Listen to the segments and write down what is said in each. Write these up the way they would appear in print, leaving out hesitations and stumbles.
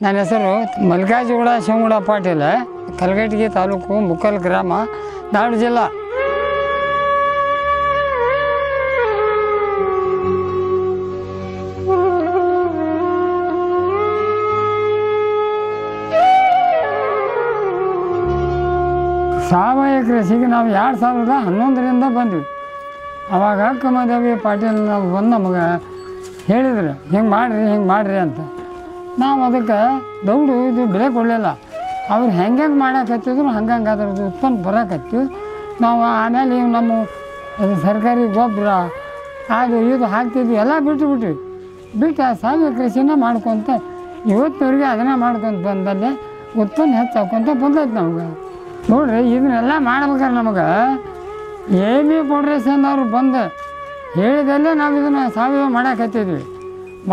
ನನ್ನ ಹೆಸರು ಮಲ್ಲಿಕಾರ್ಜುಗೌಡ ಶಿವಗೌಡ ಪಾಟೀಲ್, ಕಲಘಟಗಿ ತಾಲೂಕು, ಮುಕ್ಕಲ್ ಗ್ರಾಮ, ಧಾರವಾಡ ಜಿಲ್ಲಾ. ಸಾವಯವ ಕೃಷಿಗೆ ನಾವು 2011ರಿಂದ ಬಂದ್ವಿ. ಅವಾಗ ಅಕ್ಕಮದೇವಿ ಪಾಟೀಲ್ ನಾವು ಬಂದು ನಮಗೆ ಹೇಳಿದ್ರು ಹಿಂಗೆ ಮಾಡಿರಿ ಅಂತ. ನಾವು ಅದಕ್ಕೆ ದೌಡು ಇದು ಬೆಲೆ ಕೊಡಲಿಲ್ಲ. ಅವ್ರು ಹೆಂಗೆ ಮಾಡಕತ್ತಿದ್ರು ಹಂಗೆ ಅದ್ರದ್ದು ಉತ್ಪನ್ನ ಬರೋಕತ್ತಿ. ನಾವು ಆಮೇಲೆ ಇವು ನಮ್ಮ ಸರ್ಕಾರಿ ಗೊಬ್ಬರ ಅದು ಇದು ಹಾಕ್ತಿದ್ವಿ, ಎಲ್ಲ ಬಿಟ್ಟು ಆ ಸಾವಯವ ಕೃಷಿನ ಮಾಡ್ಕೊತ ಇವತ್ತವರೆಗೆ ಅದನ್ನೇ ಮಾಡ್ಕೊತ ಬಂದಲ್ಲಿ ಉತ್ಪನ್ನ ಹೆಚ್ಚಾಕೊಂತ ಬಂದೈತೆ ನಮ್ಗೆ. ನೋಡ್ರಿ, ಇದನ್ನೆಲ್ಲ ಮಾಡ್ಬೇಕಾದ್ರೆ ನಮಗೆ AB ಫೌಂಡೇಶನ್ ಅವರು ಬಂದು ಹೇಳಿದಲ್ಲೇ ನಾವು ಇದನ್ನು ಸಾವಯವ ಮಾಡಾಕತ್ತಿದ್ವಿ.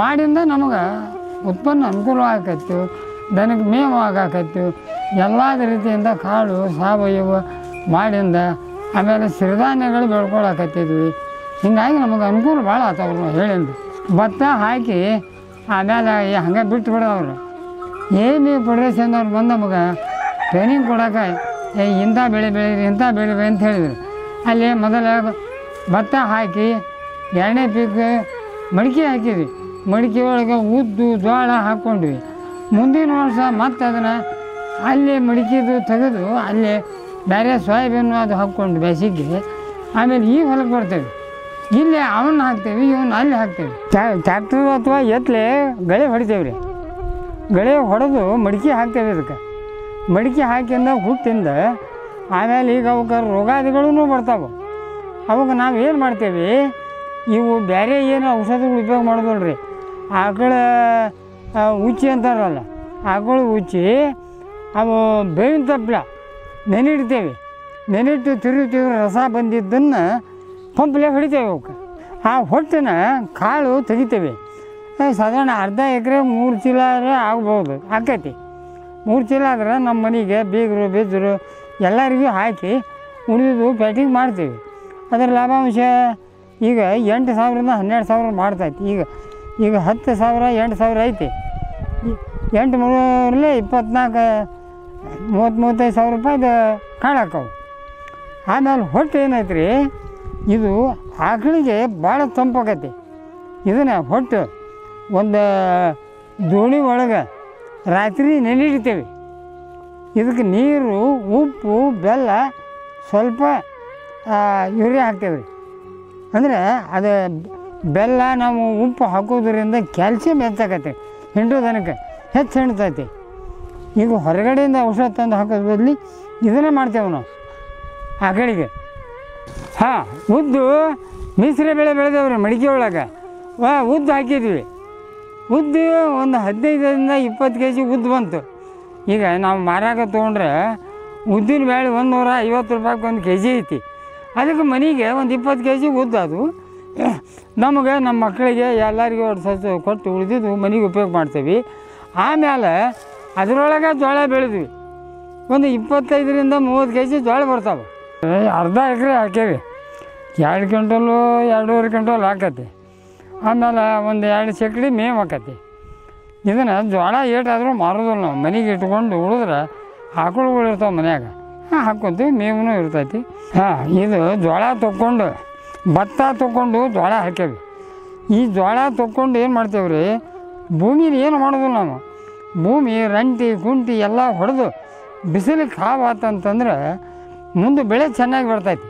ಮಾಡಿಂದ ನಮಗೆ ಉತ್ಪನ್ನ ಅನುಕೂಲ ಆಗಕತ್ತು, ದನಕ್ಕೆ ಮೇವು ಆಗಾಕತ್ತು, ಎಲ್ಲ ರೀತಿಯಿಂದ ಕಾಳು ಸಾವಯವ ಮಾಡಿಂದ ಆಮೇಲೆ ಸಿರಿಧಾನ್ಯಗಳು ಬೆಳ್ಕೊಳಕತ್ತಿದ್ವಿ. ಹೀಗಾಗಿ ನಮಗೆ ಅನುಕೂಲ ಭಾಳ ಆತವ್ರು ಹೇಳಿಂದ. ಭತ್ತ ಹಾಕಿ ಆಮೇಲೆ ಹಂಗೆ ಬಿಟ್ಟು ಬಿಡೋರು. AB ಫೌಂಡೇಶನ್ ಅವ್ರು ಬಂದು ನಮಗೆ ಟ್ರೈನಿಂಗ್ ಕೊಡೋಕೆ ಇಂಥ ಬೆಳೆ ಬೆಳೀರಿ ಅಂತ ಹೇಳಿದರು. ಅಲ್ಲಿ ಮೊದಲ ಭತ್ತ ಹಾಕಿ 2ನೇ ಪೀಕ್ ಮಡಿಕೆ ಹಾಕಿದ್ವಿ. ಮಡಿಕೆ ಒಳಗೆ ಉದ್ದು ಜೋಳ ಹಾಕ್ಕೊಂಡ್ವಿ. ಮುಂದಿನ ವರ್ಷ ಮತ್ತೆ ಅದನ್ನು ಅಲ್ಲಿ ಮಡಿಕೆದು ತೆಗೆದು ಅಲ್ಲಿ ಬೇರೆ ಸೋಯಾಬೀನು ಅದು ಹಾಕ್ಕೊಂಡು ಬೇಸಿಗೆ. ಆಮೇಲೆ ಈಗ ಹೊಲಕ್ಕೆ ಬರ್ತೇವೆ, ಇಲ್ಲಿ ಅವನ್ನ ಹಾಕ್ತೇವೆ, ಇವನ್ನ ಅಲ್ಲಿ ಹಾಕ್ತೇವೆ. ಟ್ಯಾಕ್ಟ್ರು ಅಥವಾ ಎತ್ತಲೆ ಗಳೆ ಹೊಡಿತೇವೆ ರೀ. ಗಳೆ ಹೊಡೆದು ಮಡಿಕೆ ಹಾಕ್ತೇವೆ. ಇದಕ್ಕೆ ಮಡಿಕೆ ಹಾಕಿಂದ ಹುಟ್ಟಿಂದ ಆಮೇಲೆ ಈಗ ಅವಕ್ಕೆ ರೋಗಾದಿಗಳೂ ಬರ್ತಾವೆ. ಅವಾಗ ನಾವು ಏನು ಮಾಡ್ತೇವೆ, ಇವು ಬೇರೆ ಏನು ಔಷಧಿಗಳು ಉಪಯೋಗ ಮಾಡೋದಲ್ಲ ರೀ. ಆಕಳ ಉಚ್ಚಿ ಅಂತಾರಲ್ಲ, ಆಕಳ ಉಚ್ಚಿ ಅವು ಬೇವಿನ ತಪ್ಪಲ ನೆನಿಡ್ತೇವೆ. ನೆನಿಟ್ಟು ತಿರುಗ್ತೀವಿ, ರಸ ಬಂದಿದ್ದನ್ನು ಪಂಪ್ಲೆ ಹೊಡಿತೇವೆ. ಅವಕ್ಕೆ ಆ ಹೊಟ್ಟಿನ ಕಾಳು ತೆಗಿತೇವೆ. ಸಾಧಾರಣ ಅರ್ಧ ಎಕರೆ 3 ಚೀಲ ಆಗ್ಬೋದು, ಆಕೈತಿ. 3 ಚೀಲ ಆದ್ರೆ ನಮ್ಮ ಮನೆಗೆ ಬೀಗರು ಬೇಜರು ಎಲ್ಲರಿಗೂ ಹಾಕಿ ಉಳಿದು ಪ್ಯಾಟಿಂಗ್ ಮಾಡ್ತೀವಿ. ಅದರ ಲಾಭಾಂಶ ಈಗ 8,000ರಿಂದ 12,000 ಮಾಡ್ತೈತಿ. ಈಗ 10,000 8,000 ಐತಿ. 8 3 24 30-35,000 ರೂಪಾಯಿದು ಕಾಳು ಹಾಕವು. ಆಮೇಲೆ ಹೊಟ್ಟೆ ಏನೈತೆ ರೀ, ಇದು ಆಕಳಿಗೆ ಭಾಳ ತಂಪಾಕೈತಿ. ಇದನ್ನು ಹೊಟ್ಟು ಒಂದು ದೋಣಿ ಒಳಗೆ ರಾತ್ರಿ ನೆನಿಡ್ತೇವೆ. ಇದಕ್ಕೆ ನೀರು, ಉಪ್ಪು, ಬೆಲ್ಲ, ಸ್ವಲ್ಪ ಯೂರಿಯಾ ಹಾಕ್ತೇವೆ ರೀ. ಅಂದರೆ ಅದು ಬೆಲ್ಲ ನಾವು ಉಪ್ಪು ಹಾಕೋದ್ರಿಂದ ಕ್ಯಾಲ್ಸಿಯಂ ಹೆಚ್ಚಾಕತ್ತೆ, ಹಿಂಡೋದನಕ್ಕೆ ಹೆಚ್ಚು ಹಿಂಡ್ತೈತಿ. ಈಗ ಹೊರಗಡೆಯಿಂದ ಔಷಧ ತಂದು ಹಾಕೋದ್ರ ಬದಲು ಇದನ್ನೇ ಮಾಡ್ತೇವೆ ನಾವು ಆಕಳಿಗೆ. ಉದ್ದು ಮಿಶ್ರ ಬೆಳೆ ಬೆಳೆದೇವ್ರಿ ಮಡಿಕೆ ಒಳಗೆ. ಉದ್ದು ಹಾಕಿದ್ವಿ. ಉದ್ದು ಒಂದು 15ರಿಂದ 20 kg ಉದ್ದು ಬಂತು. ಈಗ ನಾವು ಮಾರಾಕ ತೊಗೊಂಡ್ರೆ ಉದ್ದಿನ ಬೇಳೆ 150 ರೂಪಾಯಿಗೆ 1 kg ಐತಿ. ಅದಕ್ಕೆ ಮನೆಗೆ ಒಂದು 20 kg ಉದ್ದು. ಅದು ನಮಗೆ ನಮ್ಮ ಮಕ್ಕಳಿಗೆ ಎಲ್ಲರಿಗೂ ಕೊಟ್ಟು ಉಳಿದಿದ್ದು ಮನೆಗೆ ಉಪಯೋಗ ಮಾಡ್ತೀವಿ. ಆಮೇಲೆ ಅದರೊಳಗೆ ಜೋಳ ಬೆಳೆದ್ವಿ. ಒಂದು 25ರಿಂದ 30 kg ಜೋಳ ಬರ್ತಾವೆ. ಅರ್ಧ ಎಕರೆ ಹಾಕೇವಿ. 2 ಕ್ವಿಂಟಲು 2.5 ಕ್ವಿಂಟಲ್ ಹಾಕತ್ತೆ. ಆಮೇಲೆ ಒಂದು 2 ಚಕ್ಡಿ ಮೇವು ಹಾಕತ್ತೆ. ಇದನ್ನು ಜೋಳ ಏಟಾದರೂ ಮಾರೋದಿಲ್ಲ ನಾವು. ಮನೆಗೆ ಇಟ್ಕೊಂಡು ಉಳಿದ್ರೆ ಆಕಳುಗಳು ಇರ್ತಾವೆ ಮನ್ಯಾಗ, ಹಾಕ್ಕೊತೀವಿ. ಮೇವೂ ಇರ್ತೈತಿ. ಇದು ಜೋಳ ತೊಗೊಂಡು ಭತ್ತ ತೊಗೊಂಡು ಜೋಳ ಹಾಕೇವಿ. ಈ ಜೋಳ ತೊಗೊಂಡು ಏನು ಮಾಡ್ತೇವೆ ರೀ, ಭೂಮಿನ ಏನು ಮಾಡೋದಿಲ್ಲ ನಾವು. ಭೂಮಿ ರಂಟಿ ಕುಂಟಿ ಎಲ್ಲ ಹೊಡೆದು ಬಿಸಿಲಿಗೆ ಕಾವಾತಂತಂದ್ರೆ ಮುಂದೆ ಬೆಳೆ ಚೆನ್ನಾಗಿ ಬರ್ತೈತಿ.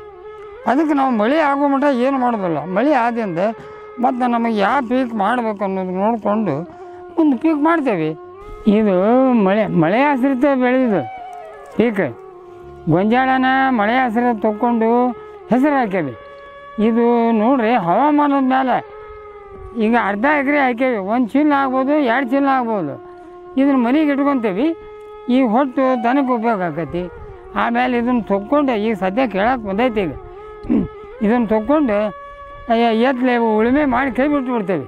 ಅದಕ್ಕೆ ನಾವು ಮಳೆ ಆಗೋ ಮಟ್ಟ ಏನು ಮಾಡೋದಿಲ್ಲ. ಮಳೆ ಆದಿಂದ ಮತ್ತು ನಮಗೆ ಯಾವ ಪೀಕ್ ಮಾಡಬೇಕು ಅನ್ನೋದು ನೋಡಿಕೊಂಡು ಒಂದು ಪೀಕ್ ಮಾಡ್ತೇವೆ. ಇದು ಮಳೆ ಆಶ್ರಿತ ಬೆಳೆದಿದ್ದು ಪೀಕ್. ಗೊಂಜಾಳನ ಮಳೆ ಆಶ್ರಿತ ತೊಗೊಂಡು ಹೆಸರು ಹಾಕೇವಿ. ಇದು ನೋಡ್ರಿ, ಹವಾಮಾನದ ಮೇಲೆ ಈಗ ಅರ್ಧ ಎಕರೆ ಹಾಕೇವಿ. 1 ಚೀಲ ಆಗ್ಬೋದು, 2 ಚೀಲ ಆಗ್ಬೋದು. ಇದನ್ನು ಮನೆಗೆ ಇಟ್ಕೊತೀವಿ. ಈ ಹೊಟ್ಟು ದನಕ್ಕೆ ಉಪಯೋಗ ಆಕೈತಿ. ಆಮೇಲೆ ಇದನ್ನು ತೊಗೊಂಡು ಈಗ ಸದ್ಯ ಕೇಳಕ್ಕೆ ಬಂದೈತಿ. ಈಗ ಇದನ್ನು ತೊಗೊಂಡು ಎತ್ತಲೆ ಉಳುಮೆ ಮಾಡಿ ಕೈ ಬಿಟ್ಬಿಡ್ತೇವೆ.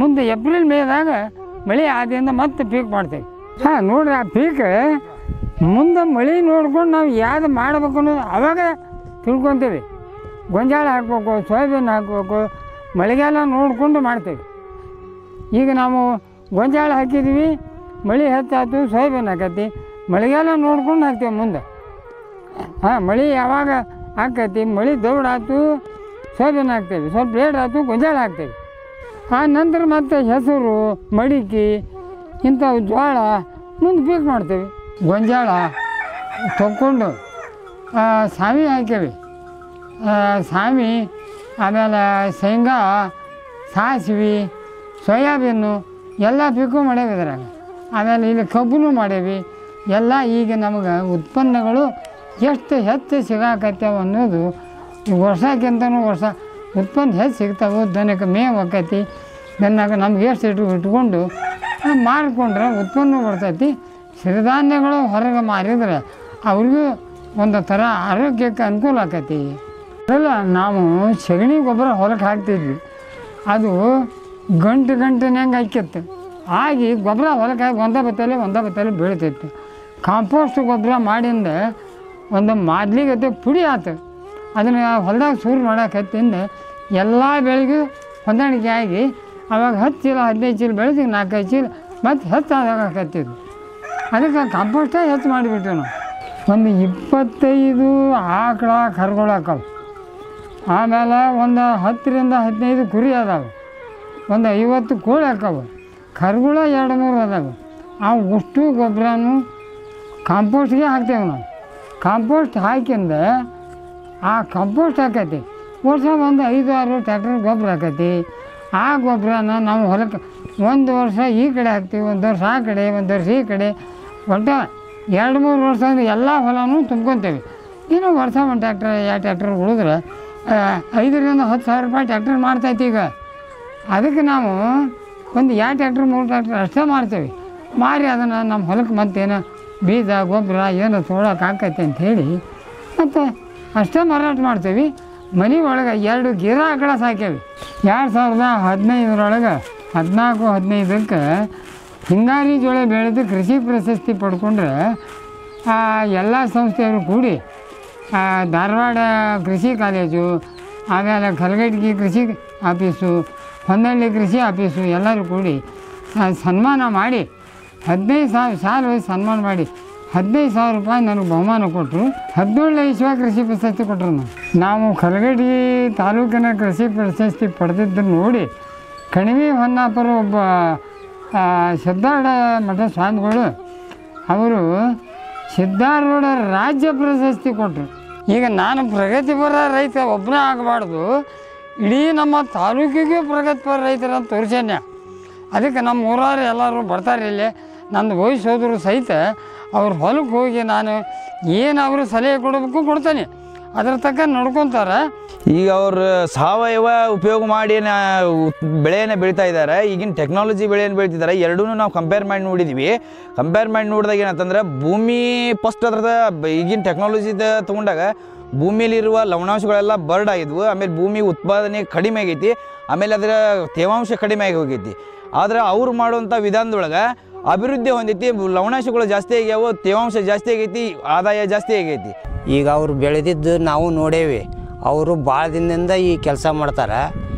ಮುಂದೆ ಏಪ್ರಿಲ್ ಮೇದಾಗ ಮಳೆ ಆದಿಂದ ಮತ್ತೆ ಪೀಕ್ ಮಾಡ್ತೇವೆ. ನೋಡ್ರಿ, ಆ ಪೀಕ್ ಮುಂದೆ ಮಳೆ ನೋಡ್ಕೊಂಡು ನಾವು ಯಾವ್ದು ಮಾಡಬೇಕು ಅನ್ನೋದು ಅವಾಗ ತಿಳ್ಕೊತೀವಿ. ಗೊಂಜಾಳ ಹಾಕ್ಬೇಕು, ಸೋಯಾಬೀನ್ ಹಾಕ್ಬೇಕು, ಮಳೆಗಾಲ ನೋಡಿಕೊಂಡು ಮಾಡ್ತೇವೆ. ಈಗ ನಾವು ಗೊಂಜಾಳ ಹಾಕಿದ್ವಿ, ಮಳೆ ಹೆಚ್ಚಾಯ್ತು ಸೋಯಾಬೀನ್ ಹಾಕೈತಿ ಮಳೆಗಾಲ ನೋಡ್ಕೊಂಡು ಹಾಕ್ತೇವೆ ಮುಂದೆ. ಮಳೆ ಯಾವಾಗ ಹಾಕೈತಿ ಮಳೆ ದೌಡಾಯ್ತು ಸೋಯಾಬೀನ್ ಹಾಕ್ತೇವೆ, ಸ್ವಲ್ಪ ಲೇಟ್ ಆಯ್ತು ಗೊಂಜಾಳ ಹಾಕ್ತೇವೆ. ಆ ನಂತರ ಮತ್ತು ಹೆಸರು ಮಡಿಕೆ ಇಂಥವು ಜೋಳ ಮುಂದೆ ಪೀಕ್ ಮಾಡ್ತೇವೆ. ಗೊಂಜಾಳ ತೊಗೊಂಡು ಸಾಮಿ ಹಾಕೇವಿ, ಸಾಮಿ ಆಮೇಲೆ ಶೇಂಗಾ ಸಾಸಿವೆ ಸೋಯಾಬೀನು ಎಲ್ಲ ಪೀಕು ಮಾಡೇವಿ ಇದ್ರಾಗ. ಆಮೇಲೆ ಇಲ್ಲಿ ಕಬ್ಬು ಮಾಡೇವಿ ಎಲ್ಲ. ಈಗ ನಮಗೆ ಉತ್ಪನ್ನಗಳು ಎಷ್ಟು ಹೆಚ್ಚು ಸಿಗಾಕತ್ತೇವೆ ಅನ್ನೋದು ವರ್ಷಕ್ಕಿಂತನೂ ವರ್ಷ ಉತ್ಪನ್ನ ಹೆಚ್ಚು ಸಿಗ್ತಾವೆ. ದನಕ್ಕೆ ಮೇವು ಆಕೈತಿ, ದನ್ನಾಗ ನಮ್ಗೆ ಎಷ್ಟು ಇಟ್ಕೊಂಡು ಮಾರಿಕೊಂಡ್ರೆ ಉತ್ಪನ್ನ ಬರ್ತೈತಿ. ಸಿರಿಧಾನ್ಯಗಳು ಹೊರಗೆ ಮಾರಿದ್ರೆ ಅವ್ರಿಗೂ ಒಂದು ಥರ ಆರೋಗ್ಯಕ್ಕೆ ಅನುಕೂಲ ಆಕೈತಿ. ಅದಲ್ಲ ನಾವು ಸಗಣಿ ಗೊಬ್ಬರ ಹೊಲಕ್ಕೆ ಹಾಕ್ತಿದ್ವಿ, ಅದು ಗಂಟೆನಂಗೆ ಹಾಕಿತ್ತು. ಆಗಿ ಗೊಬ್ಬರ ಹೊಲಕ್ಕೆ ಹಾಕಿ ಒಂದೇ ಬತ್ತಲೆ ಬೀಳ್ತಿತ್ತು. ಕಾಂಪೋಸ್ಟ್ ಗೊಬ್ಬರ ಮಾಡಿಂದ ಒಂದು ಮಾದ್ಲಿಗತ್ತೆ ಪುಡಿ ಆಯ್ತು. ಅದನ್ನು ಹೊಲದಾಗ ಸೂರು ಮಾಡೋಕತ್ತಿಂದ ಎಲ್ಲ ಬೆಳೆಗೂ ಹೊಂದಾಣಿಕೆ ಆಗಿ ಅವಾಗ 10 ಚೀಲ 15 ಚೀಲ ಬೆಳೆದು 4-5 ಚೀಲ ಮತ್ತು ಹೆಚ್ಚು ಆದಾಗತ್ತಿದ್ವು. ಅದಕ್ಕೆ ಕಾಂಪೋಸ್ಟೇ ಹೆಚ್ಚು ಮಾಡಿಬಿಟ್ಟು ನಾವು ಒಂದು 25 ಆಕಳ ಕರುಗಳು ಹಾಕವು. ಆಮೇಲೆ ಒಂದು 10ರಿಂದ 15 ಕುರಿ ಅದಾವೆ, ಒಂದು 50 ಕೋಳಿ ಹಾಕವು. ಕರುಗಳ 2-3 ಅದಾವೆ. ಅಷ್ಟು ಗೊಬ್ಬರನೂ ಕಾಂಪೋಸ್ಟ್ಗೆ ಹಾಕ್ತೇವೆ ನಾವು. ಕಾಂಪೋಸ್ಟ್ ಹಾಕಿಂದ ಆ ಕಾಂಪೋಸ್ಟ್ ಹಾಕೈತಿ ವರ್ಷ ಒಂದು 5-6 ಟ್ಯಾಕ್ಟರ್ ಗೊಬ್ಬರ ಹಾಕೈತಿ. ಆ ಗೊಬ್ಬರನ ನಾವು ಹೊಲಕ್ಕೆ ಒಂದು ವರ್ಷ ಈ ಕಡೆ ಹಾಕ್ತೀವಿ, ಒಂದು ವರ್ಷ ಆ ಕಡೆ, ಒಂದು ವರ್ಷ ಈ ಕಡೆ, ಒಟ್ಟು 2-3 ವರ್ಷ ಅಂದರೆ ಎಲ್ಲ ಹೊಲನೂ ತುಂಬ್ಕೊತೇವೆ. ಇನ್ನು ವರ್ಷ ಒಂದು ಟ್ಯಾಕ್ಟರ್ 2 ಟ್ಯಾಕ್ಟರ್ ಉಳಿದ್ರೆ 5ರಿಂದ 10 ಸಾವಿರ ರೂಪಾಯಿ ಟ್ಯಾಕ್ಟರ್ ಮಾಡ್ತೈತಿ. ಈಗ ಅದಕ್ಕೆ ನಾವು ಒಂದು 2 ಟ್ಯಾಕ್ಟರ್ 3 ಟ್ಯಾಕ್ಟರ್ ಅಷ್ಟೇ ಮಾಡ್ತೇವೆ. ಮಾರಿ ಅದನ್ನು ನಮ್ಮ ಹೊಲಕ್ಕೆ ಮತ್ತೇನು ಬೀಜ ಗೊಬ್ಬರ ಏನು ತೊಗೊಳಕ್ಕೆ ಆಕೈತೆ ಅಂಥೇಳಿ ಮತ್ತು ಅಷ್ಟೇ ಮಾರಾಟ ಮಾಡ್ತೇವೆ. ಮನೆ ಒಳಗೆ 2 ಗಿರ ಆಕಳ ಸಾಕೇವಿ. 2015 14-15ಕ್ಕೆ ಹಿಂಗಾರಿ ಜೋಳ ಬೆಳೆದು ಕೃಷಿ ಪ್ರಶಸ್ತಿ ಪಡ್ಕೊಂಡ್ರೆ ಎಲ್ಲ ಸಂಸ್ಥೆಯವರು ಕೂಡಿ ಧಾರವಾಡ ಕೃಷಿ ಕಾಲೇಜು, ಆಮೇಲೆ ಕಲಗಟ್ಟಿ ಕೃಷಿ ಆಫೀಸು, ಹೊನ್ನಳ್ಳಿ ಕೃಷಿ ಆಫೀಸು ಎಲ್ಲರೂ ಕೂಡಿ ಸನ್ಮಾನ ಮಾಡಿ 15,000 ಸಾಲ ಸನ್ಮಾನ ಮಾಡಿ 15,000 ರೂಪಾಯಿ ನನಗೆ ಬಹುಮಾನ ಕೊಟ್ಟರು. 17 ಇಸ್ವಿ ಕೃಷಿ ಪ್ರಶಸ್ತಿ ಕೊಟ್ಟರು. ನಾವು ಕಲಗಟ್ಟಿ ತಾಲೂಕಿನ ಕೃಷಿ ಪ್ರಶಸ್ತಿ ಪಡೆದಿದ್ದು ನೋಡಿ ಕಣಿವೆ ಹೊನ್ನಾಪುರ ಒಬ್ಬ ಸಿದ್ಧಾರೂಢ ಮಠ ಸ್ವಾಮಿಗಳು ಅವರು ಸಿದ್ಧಾರೂಢ ರಾಜ್ಯ ಪ್ರಶಸ್ತಿ ಕೊಟ್ಟರು. ಈಗ ನಾನು ಪ್ರಗತಿಪರ ರೈತ ಒಬ್ಬನೇ ಆಗಬಾರ್ದು, ಇಡೀ ನಮ್ಮ ತಾಲೂಕಿಗೆ ಪ್ರಗತಿಪರ ರೈತರಂತ ತೋರಿಸ್ಯಾನೆ. ಅದಕ್ಕೆ ನಮ್ಮ ಊರವ್ರು ಎಲ್ಲರೂ ಬರ್ತಾರೆ ಇಲ್ಲಿ. ನನ್ನ ವಯಸ್ಸೋದ್ರು ಸಹಿತ ಅವ್ರ ಹೊಲಕ್ಕೆ ಹೋಗಿ ನಾನು ಏನು ಅವರು ಸಲಹೆ ಕೊಡಬೇಕು ಕೊಡ್ತೇನೆ, ಅದ್ರ ತಕ್ಕ ನಡ್ಕೊತಾರೆ. ಈಗ ಅವರು ಸಾವಯವ ಉಪಯೋಗ ಮಾಡಿ ಬೆಳೆಯನ್ನು ಬೆಳೀತಾ ಇದ್ದಾರೆ. ಈಗಿನ ಟೆಕ್ನಾಲಜಿ ಬೆಳೆಯನ್ನು ಬೆಳೀತಿದ್ದಾರೆ. ಎರಡೂ ನಾವು ಕಂಪೇರ್ ಮಾಡಿ ನೋಡಿದ್ವಿ. ಕಂಪೇರ್ ಮಾಡಿ ನೋಡಿದಾಗ ಏನಂತಂದ್ರೆ ಭೂಮಿ ಫಸ್ಟ್ ಅದ್ರದ ಈಗಿನ ಟೆಕ್ನಾಲಜಿದ ತೊಗೊಂಡಾಗ ಭೂಮಿಯಲ್ಲಿರುವ ಲವಣಾಂಶಗಳೆಲ್ಲ ಬರ್ಡ್ ಆಗಿದ್ವು. ಆಮೇಲೆ ಭೂಮಿ ಉತ್ಪಾದನೆ ಕಡಿಮೆ ಆಗೈತಿ, ಆಮೇಲೆ ಅದರ ತೇವಾಂಶ ಕಡಿಮೆ ಆಗಿ ಹೋಗೈತಿ. ಆದರೆ ಅವ್ರು ಮಾಡುವಂಥ ವಿಧಾನದೊಳಗೆ ಅಭಿವೃದ್ಧಿ ಹೊಂದೈತಿ, ಲವಣಾಂಶಗಳು ಜಾಸ್ತಿ ಆಗ್ಯಾವ, ತೇವಾಂಶ ಜಾಸ್ತಿ ಆಗೈತಿ, ಆದಾಯ ಜಾಸ್ತಿ ಆಗೈತಿ. ಈಗ ಅವ್ರು ಬೆಳೆದಿದ್ದು ನಾವು ನೋಡೇವಿ. ಅವರು ಭಾಳ ದಿನದಿಂದ ಈ ಕೆಲಸ ಮಾಡ್ತಾರೆ.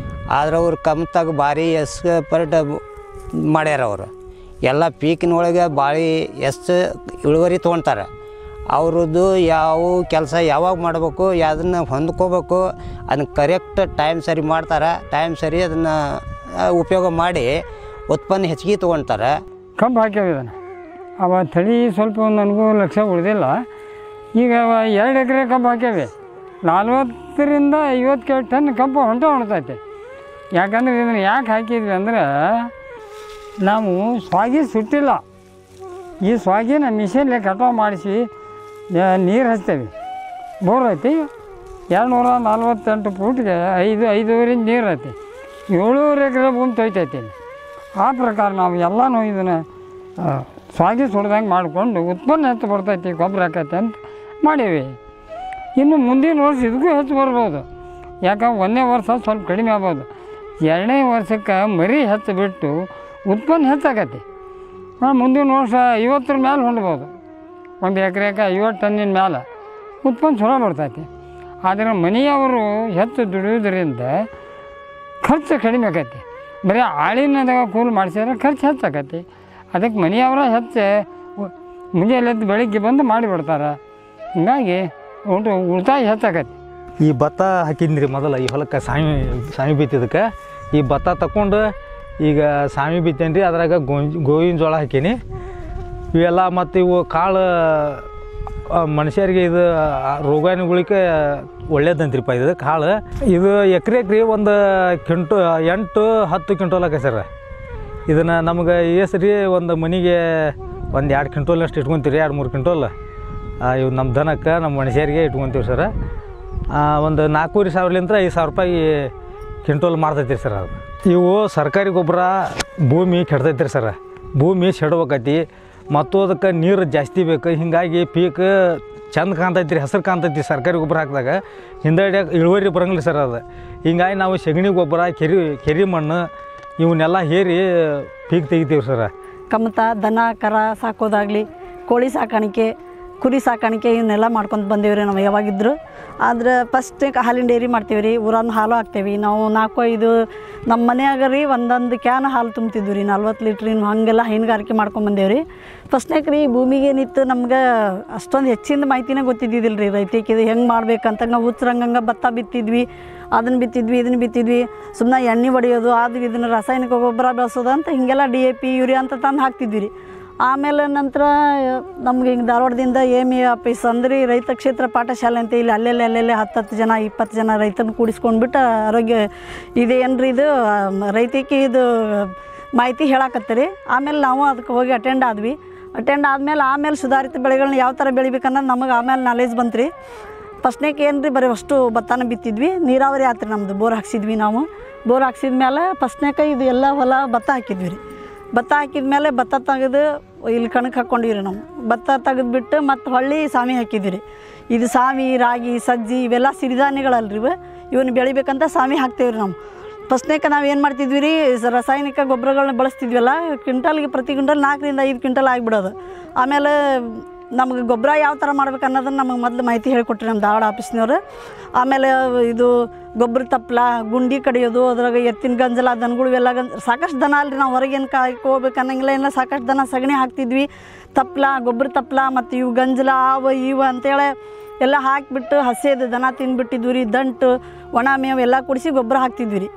ಆದ್ರೆ ಅವ್ರು ಕಮ್ತಾಗ ಭಾರಿ ಎಕ್ಸ್ಪರ್ಟ್ ಮಾಡ್ಯಾರ. ಅವರು ಎಲ್ಲ ಪೀಕಿನೊಳಗೆ ಭಾಳ ಎಷ್ಟು ಇಳುವರಿ ತೊಗೊಳ್ತಾರೆ. ಅವ್ರದ್ದು ಯಾವ ಕೆಲಸ ಯಾವಾಗ ಮಾಡಬೇಕು, ಅದನ್ನು ಹೊಂದ್ಕೋಬೇಕು, ಅದನ್ನು ಕರೆಕ್ಟ್ ಟೈಮ್ ಸರಿ ಮಾಡ್ತಾರೆ. ಟೈಮ್ ಸರಿ ಅದನ್ನು ಉಪಯೋಗ ಮಾಡಿ ಉತ್ಪನ್ನ ಹೆಚ್ಚಿಗೆ ತೊಗೊಳ್ತಾರೆ. ಕಬ್ಬು ಹಾಕ್ಯಾವ ಇದನ್ನು ಅವ ತಳಿ ಸ್ವಲ್ಪ ನನಗೂ ಲಕ್ಷ ಉಳಿದಿಲ್ಲ. ಈಗ 2 ಎಕರೆ ಕಬ್ಬು ಹಾಕ್ಯಾವೆ. 40ರಿಂದ 50 ಟನ್ ಕಬ್ಬು ಹೊಣ್ತೈತೆ. ಯಾಕಂದ್ರೆ ಇದನ್ನು ಯಾಕೆ ಹಾಕಿದ್ವಿ ಅಂದ್ರೆ ನಾವು ಸ್ವಾಗಿ ಸುಟ್ಟಿಲ್ಲ. ಈ ಸ್ವಾಗಿನ ಮಿಷಿನ್ಲೆ ಕಟಾವು ಮಾಡಿಸಿ ನೀರು ಹಚ್ತೇವೆ. ಬೋರ್ ಐತಿ 248 ಫೂಟ್ಗೆ 5.5 ಇಂಚ್ ನೀರು ಐತಿ. 700 ಎಕರೆ ಭೂಮಿ ತೊಯ್ತೈತಿ. ಆ ಪ್ರಕಾರ ನಾವು ಎಲ್ಲನೂ ಇದನ್ನು ಸ್ವಾಗಿ ಸುಡ್ದಂಗೆ ಮಾಡಿಕೊಂಡು ಉತ್ಪನ್ನ ಹೆಚ್ಚು ಬರ್ತೈತಿ, ಗೊಬ್ಬರ ಹಾಕೈತೆ ಅಂತ ಮಾಡೀವಿ. ಇನ್ನು ಮುಂದಿನ ವರ್ಷ ಇದಕ್ಕೂ ಹೆಚ್ಚು ಬರ್ಬೋದು. ಯಾಕಂದ್ರೆ 1ನೇ ವರ್ಷ ಸ್ವಲ್ಪ ಕಡಿಮೆ ಆಗ್ಬೋದು. 2ನೇ ವರ್ಷಕ್ಕೆ ಮರಿ ಹೆಚ್ಚು ಬಿಟ್ಟು ಉತ್ಪನ್ನ ಹೆಚ್ಚಾಗತ್ತೆ. ಮುಂದಿನ ವರ್ಷ 50 ಮೇಲೆ ಹೊಂಡ್ಬೋದು. 1 ಎಕರೆಗೆ 50 ಟನ್ನಿನ ಮೇಲೆ ಉತ್ಪನ್ನ ಚಲೋ ಬರ್ತೈತಿ. ಆದರೆ ಮನೆಯವರು ಹೆಚ್ಚು ದುಡಿಯೋದ್ರಿಂದ ಖರ್ಚು ಕಡಿಮೆ ಆಕೈತಿ. ಬರೀ ಆಳಿನದಾಗ ಕೂಲಿ ಮಾಡಿಸಿದ್ರೆ ಖರ್ಚು ಹೆಚ್ಚಾಕೈತಿ. ಅದಕ್ಕೆ ಮನೆಯವರ ಹೆಚ್ಚು ಮುಂಜಾನೆ ಎದ್ದು ಬೆಳಿಗ್ಗೆ ಬಂದು ಮಾಡಿಬಿಡ್ತಾರೆ. ಹೀಗಾಗಿ ಉಳಿತಾಯ ಹೆಚ್ಚಾಗತ್ತೆ. ಈ ಭತ್ತ ಹಾಕಿದ್ರಿ ಮೊದಲು ಈ ಹೊಲಕ್ಕೆ ಸಾಮಿ ಬಿತ್ತಿದ್ದಕ್ಕೆ ಈ ಭತ್ತ ತಗೊಂಡು ಈಗ ಸಾಮಿ ಬಿತ್ತೇನೆ ರೀ. ಅದ್ರಾಗ ಗೋವಿನ ಜೋಳ ಹಾಕೀನಿ. ಇವೆಲ್ಲ ಮತ್ತು ಇವು ಕಾಳು ಮನುಷ್ಯರಿಗೆ ಇದು ರೋಗಾನುಗಳಿಗೆ ಒಳ್ಳೇದಂತ್ರಿಪ್ಪ ಇದು ಕಾಳು. ಇದು ಎಕರೆಗೆ ಒಂದು 8-10 ಕ್ವಿಂಟಲ್ ಆಕ ಸರ್. ಇದನ್ನು ನಮ್ಗೆ ರೀ ಒಂದು ಮನೆಗೆ ಒಂದು 2 ಕ್ವಿಂಟಲ್ನಷ್ಟು ಇಟ್ಕೊತೀವಿ, 2-3 ಕ್ವಿಂಟಲ್ ಇವು ನಮ್ಮ ದನಕ್ಕೆ ನಮ್ಮ ಮನುಷ್ಯರಿಗೆ ಇಟ್ಕೊತೀವಿ ಸರ್. ಒಂದು 4,500 5,000 ರೂಪಾಯಿ ಕ್ವಿಂಟಲ್ ಮಾರ್ತೈತಿ ಸರ್. ಅದು ಇವು ಸರ್ಕಾರಿ ಗೊಬ್ಬರ ಭೂಮಿ ಕೆಡ್ತೈತಿ ಸರ್. ಭೂಮಿ ಕೆಡ್ಬೇಕೈತಿ ಮತ್ತು ಅದಕ್ಕೆ ನೀರು ಜಾಸ್ತಿ ಬೇಕು. ಹೀಗಾಗಿ ಪೀಕ್ ಚಂದ ಕಾಣ್ತೈತಿ ರೀ, ಹಸಿರು ಕಾಣ್ತೈತಿ ಸರ್ಕಾರಿ ಗೊಬ್ಬರ ಹಾಕಿದಾಗ. ಹಿಂದಡಿಯಾಗ ಇಳುವರಿ ಬರಂಗಿಲ್ಲ ಸರ್. ಅದು ಹಿಂಗಾಗಿ ನಾವು ಸಗಣಿ ಗೊಬ್ಬರ ಕೆರಿ ಮಣ್ಣು ಇವನ್ನೆಲ್ಲ ಹೇರಿ ಪೀಕ್ ತೆಗಿತೀವಿ ಸರ್. ಕಮತ ದನ ಕರ ಸಾಕೋದಾಗಲಿ, ಕೋಳಿ ಸಾಕಾಣಿಕೆ, ಕುರಿ ಸಾಕಾಣಿಕೆ ಇವನ್ನೆಲ್ಲ ಮಾಡ್ಕೊಂಡು ಬಂದೇವ್ರಿ ನಾವು ಯಾವಾಗಿದ್ದರು. ಆದ್ರೆ ಫಸ್ಟ್ ಹಾಲಿನ ಡೈರಿ ಮಾಡ್ತೀವಿ ರೀ. ಊರನ್ನು ಹಾಲು ಹಾಕ್ತೇವೆ ನಾವು. 4-5 ನಮ್ಮ ಮನೆಯಾಗ ರೀ ಒಂದೊಂದು ಕ್ಯಾನ್ ಹಾಲು ತುಂಬ್ತಿದ್ವಿ ರೀ, 40 ಲೀಟ್ರಿನ. ಹಾಗೆಲ್ಲ ಹೈನುಗಾರಿಕೆ ಮಾಡ್ಕೊಂಬಂದೇವ್ರಿ. ಫಸ್ಟ್ನೇಕ ರೀ ಭೂಮಿಗೆ ನಿಂತು ನಮ್ಗೆ ಅಷ್ಟೊಂದು ಹೆಚ್ಚಿನ ಮಾಹಿತಿನೇ ಗೊತ್ತಿದ್ದಿದ್ದಿಲ್ಲ ರೀ. ರೈತಕ್ಕೆ ಇದು ಹೆಂಗೆ ಮಾಡ್ಬೇಕಂತ ನಾವು ಹುಚ್ಚರಂಗಂಗೆ ಭತ್ತ ಬಿತ್ತಿದ್ವಿ, ಅದನ್ನು ಬಿತ್ತಿದ್ವಿ, ಇದನ್ನು ಬಿತ್ತಿದ್ವಿ. ಸುಮ್ಮನೆ ಎಣ್ಣೆ ಹೊಡೆಯೋದು ಅದು ಇದನ್ನು ರಾಸಾಯನಿಕ ಗೊಬ್ಬರ ಬೆಳೆಸೋದು ಅಂತ ಹೀಗೆಲ್ಲ DAP ಯೂರಿಯಾ ಅಂತ ತಂದು ಹಾಕ್ತಿದ್ವಿ ರೀ. ಆಮೇಲೆ ನಂತರ ನಮ್ಗೆ ಹಿಂಗೆ ಧಾರವಾಡದಿಂದ AME ಆಫೀಸ್ ಅಂದ್ರೆ ರೈತ ಕ್ಷೇತ್ರ ಪಾಠಶಾಲೆ ಅಂತ ಇಲ್ಲಿ ಅಲ್ಲೆಲ್ಲೇ 10 ಜನ 20 ಜನ ರೈತನ ಕೂಡಿಸ್ಕೊಂಡ್ಬಿಟ್ಟು ಆರೋಗ್ಯ ಇದೇನು ರೀ ಇದು ರೈತಕ್ಕೆ ಇದು ಮಾಹಿತಿ ಹೇಳಾಕತ್ತೀರಿ. ಆಮೇಲೆ ನಾವು ಅದಕ್ಕೆ ಹೋಗಿ ಅಟೆಂಡ್ ಆದ್ವಿ. ಅಟೆಂಡ್ ಆದಮೇಲೆ ಸುಧಾರಿತ ಬೆಳೆಗಳನ್ನ ಯಾವ ಥರ ಬೆಳಿಬೇಕನ್ನೋದು ನಮಗೆ ಆಮೇಲೆ ನಾಲೆಜ್ ಬಂತು ರೀ. ಫಸ್ಟ್ನೇಕ ಏನು ರೀ ಬರೀ ಅಷ್ಟು ಭತ್ತನ ಬಿತ್ತಿದ್ವಿ. ನೀರಾವರಿ ಆತ್ರಿ ನಮ್ಮದು. ಬೋರ್ ಹಾಕ್ಸಿದ್ವಿ ನಾವು. ಬೋರ್ ಹಾಕ್ಸಿದ್ಮೇಲೆ ಫಸ್ಟ್ನೇಕ ಇದು ಎಲ್ಲ ಹೊಲ ಭತ್ತ ಹಾಕಿದ್ವಿ ರೀ. ಭತ್ತ ಹಾಕಿದ್ಮೇಲೆ ಭತ್ತ ತೆಗೆದು ಇಲ್ಲಿ ಕಣಕ್ಕೆ ಹಾಕ್ಕೊಂಡಿವಿ ರೀ ನಾವು. ಭತ್ತ ತೆಗೆದ್ಬಿಟ್ಟು ಮತ್ತು ಹೊಳ್ಳಿ ಸಾಮಿ ಹಾಕಿದ್ವಿ ರೀ. ಇದು ಸಾಮಿ, ರಾಗಿ, ಸಜ್ಜಿ ಇವೆಲ್ಲ ಸಿರಿಧಾನ್ಯಗಳಲ್ರಿ ಇವನ್ನ ಬೆಳಿಬೇಕಂತ ಸಾಮಿ ಹಾಕ್ತೇವೆ ರೀ ನಾವು. ಫಸ್ಟ್ನೇಕ ನಾವು ಏನು ಮಾಡ್ತಿದ್ವಿ ರೀ, ರಾಸಾಯನಿಕ ಗೊಬ್ಬರಗಳನ್ನ ಬಳಸ್ತಿದ್ವಲ್ಲ. ಕ್ವಿಂಟಲ್ಗೆ ಪ್ರತಿ ಕ್ವಿಂಟಲ್ 4-5 ಕ್ವಿಂಟಲ್ ಆಗಿಬಿಡೋದು. ಆಮೇಲೆ ನಮಗೆ ಗೊಬ್ಬರ ಯಾವ ಥರ ಮಾಡ್ಬೇಕು ಅನ್ನೋದನ್ನು ನಮಗೆ ಮೊದಲು ಮಾಹಿತಿ ಹೇಳಿಕೊಟ್ರಿ ನಮ್ಮ ಧಾರವಾಡ ಆಫೀಸ್ನವ್ರು. ಆಮೇಲೆ ಇದು ಗೊಬ್ಬರ ತಪ್ಪಲ, ಗುಂಡಿ ಕಡಿಯೋದು, ಅದ್ರಾಗ ಎತ್ತಿನ ಗಂಜಲ, ದನಗಳು ಇವೆಲ್ಲ ಸಾಕಷ್ಟು ದನ ಅಲ್ರಿ. ನಾವು ಹೊರಗೇನು ಕಾಯ್ಕೋಬೇಕು ಅನ್ನಂಗಿಲ್ಲ. ಎಲ್ಲ ಸಾಕಷ್ಟು ದನ ಸಗಣಿ ಹಾಕ್ತಿದ್ವಿ. ತಪ್ಪಲ, ಗೊಬ್ಬರ ತಪ್ಪಲ ಮತ್ತು ಇವು ಗಂಜಲ ಇವು ಅಂತೇಳಿ ಎಲ್ಲ ಹಾಕಿಬಿಟ್ಟು ಹಸೇದು ದನ ತಿಂದುಬಿಟ್ಟಿದ್ವಿ ರೀ. ದಂಟು, ಒಣ ಮೇವು ಎಲ್ಲ ಕುಡಿಸಿ ಗೊಬ್ಬರ ಹಾಕ್ತಿದ್ವಿ ರೀ.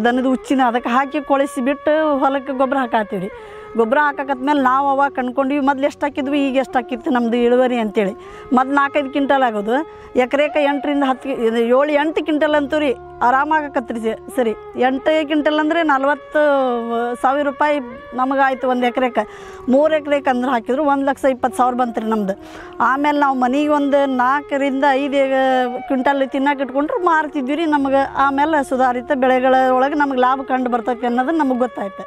ದನದ ಹುಚ್ಚಿನ ಅದಕ್ಕೆ ಹಾಕಿ ಕೊಳಿಸಿಬಿಟ್ಟು ಹೊಲಕ್ಕೆ ಗೊಬ್ಬರ ಹಾಕಾತೀವಿ ರೀ. ಗೊಬ್ಬರ ಹಾಕಾಕತ್ಮೇಲೆ ನಾವು ಅವಾಗ ಕಂಡ್ಕೊಂಡ್ವಿ ಮೊದಲು ಎಷ್ಟು ಹಾಕಿದ್ವಿ, ಈಗ ಎಷ್ಟು ಹಾಕಿತ್ತು ನಮ್ಮದು ಇಳುವರಿ ಅಂತೇಳಿ. ಮೊದಲು 4-5 ಕ್ವಿಂಟಲ್ ಆಗೋದು. ಎಕರೆಗೆ 7-8 ಕ್ವಿಂಟಲ್ ಅಂತೂ ರೀ ಆರಾಮಾಗಕತ್ರಿ ಸರಿ. 8 ಕ್ವಿಂಟಲ್ ಅಂದರೆ 40,000 ರೂಪಾಯಿ ನಮಗಾಯ್ತು ಒಂದು ಎಕರೆಗೆ. 3 ಎಕರೆಗೆ ಅಂದ್ರೆ ಹಾಕಿದ್ರು 1,20,000 ಬಂತು ರೀ ನಮ್ದು. ಆಮೇಲೆ ನಾವು ಮನೆಗೆ ಒಂದು 4-5 ಕ್ವಿಂಟಲ್ ತಿನ್ನಕ್ಕೆ ಇಟ್ಕೊಂಡ್ರೆ ಮಾರ್ತಿದ್ವಿ ರೀ. ನಮಗೆ ಆಮೇಲೆ ಸುಧಾರಿತ ಬೆಳೆಗಳ ಒಳಗೆ ನಮಗೆ ಲಾಭ ಕಂಡು ಬರ್ತೈತೆ ಅನ್ನೋದು ನಮಗೆ ಗೊತ್ತಾಯ್ತು.